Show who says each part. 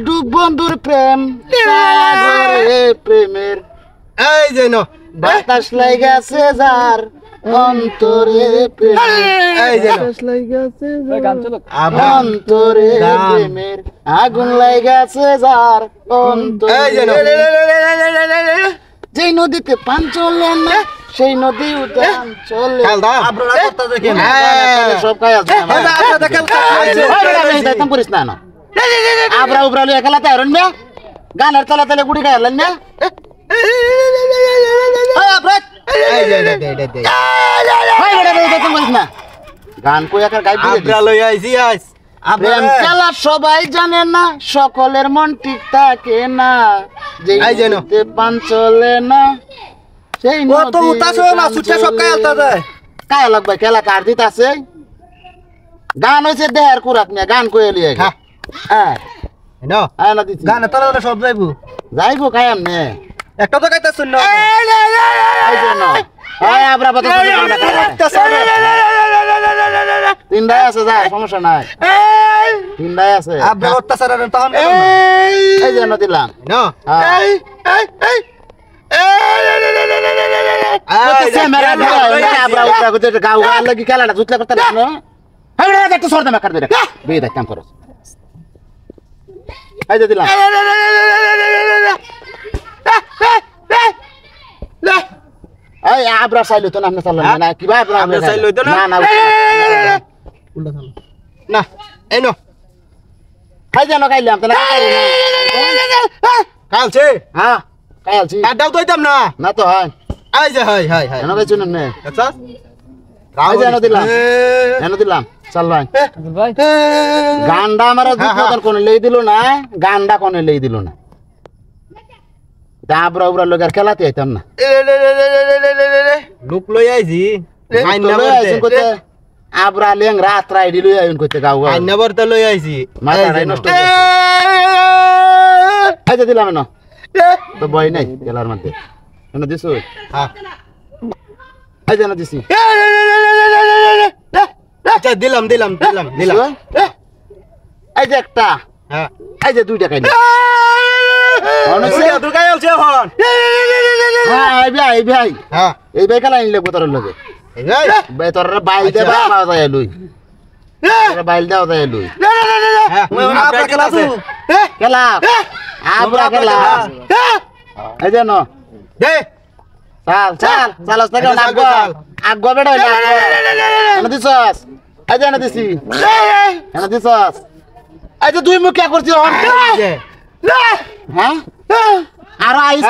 Speaker 1: ডুব বন্ধুর প্রেম সাগরে প্রেমের
Speaker 2: এই যে নো
Speaker 1: বাতাস লাগাছে যার অন্তরে প্রেম
Speaker 2: এই যে
Speaker 1: বাতাস লাগাছে অন্তরে প্রেমের আগুন লাগাছে যার অন্তরে
Speaker 2: এই যে নো
Speaker 1: যেই নদীতে পান চলে না সেই নদী উঠান চলে
Speaker 2: আপনারা কথা দেখেন
Speaker 1: সব খাই আছে
Speaker 2: আপনারা দেখেন
Speaker 1: দায়িত্ব করিস না আবরা উবরা লিয়ে খেলাতে আরন না গানের তলা তলে গুড়ি খাইলেন না গান কই একার গাই
Speaker 2: আপনারা লই আইছি আইস
Speaker 1: প্রেম খেলা সবাই জানে না সকলের মন ঠিক থাকে না যেই নদীতে পান চলে না সেই
Speaker 2: কত উতাস না সুচ্চা সব কাই আলতা যায়
Speaker 1: কায় লাগবে খেলা কার দিত আছে গান হইছে দেহের কুরাক নিয়ে গান কই লিয়ে হ্যাঁ
Speaker 2: নো
Speaker 1: আয়না দিছি
Speaker 2: গানে তলে সব যাইবো
Speaker 1: যাইবো কায়াম নে
Speaker 2: একটা তো গাইতা শুন না
Speaker 1: এই জন্য এই আবরা বাতা তিনটাই আছে যা সমস্যা নাই তিনটাই আছে
Speaker 2: আপনারা অত্যাচার করেন তখন
Speaker 1: এই জন্য দিলাম
Speaker 2: নো
Speaker 1: খেলাটা জুতলে করতে একটু সরতে মাকার দিয়ে বিয়ে দেখ কাম করো এই যে দিলাম এই আবরা চাইলো তো না আপনি চাইলেন না কি ভাই
Speaker 2: আপনি চাইলো তো না
Speaker 1: না
Speaker 2: উল্টা চালো না এই নো
Speaker 1: খাই যেন খাইলাম তো না
Speaker 2: কালছে
Speaker 1: হ্যাঁ খাইলছি
Speaker 2: কাটাও তো দিতাম না
Speaker 1: না তো হয়
Speaker 2: এই যে হাই হাই হাই
Speaker 1: এনে ভাই শুনুন নে
Speaker 2: আচ্ছা
Speaker 1: এই যে এনে দিলাম চল ভাই গান্ডা আমার দুধ কোন লেই দিল না গান্ডা কোন লেই দিল না দাবরা উবরা লোকের খেলাতে আইতাম না
Speaker 2: লোক লই আইছি আইনা বলতে
Speaker 1: আবরা লেং রাত রাই দিলই আইন কইতে গাও গাও
Speaker 2: আইনা বলতে লই আইছি
Speaker 1: মাথা রাই নষ্ট এই যে দিলাম না তো বই নাই খেলার মধ্যে এনে দিছো
Speaker 2: হ্যাঁ
Speaker 1: এই যে এনে দিছি
Speaker 2: আচ্ছা দিলাম
Speaker 1: এই যে একটা
Speaker 2: হ্যাঁ
Speaker 1: এই যে দুইটা খাইলি
Speaker 2: দুর্গাই আলছে এখন
Speaker 1: হ্যাঁ এই ভাই
Speaker 2: হ্যাঁ
Speaker 1: এই ভাই খেলা আনলে বোতরের লগে
Speaker 2: এই ভাই
Speaker 1: ভাই তোর বাইল দে বা না যায় লুই বাইল দাও যায় লুই
Speaker 2: হ্যাঁ আপনারা খেলা আছে
Speaker 1: খেলা আবরা খেলা এই যে নো
Speaker 2: দে
Speaker 1: চাল থেকে আগো বেড়া এনে দিছস এই যে এনে দিছি এনে দিছস এই যে দুই মুখ কে করছিস হ্যাঁ আর আইস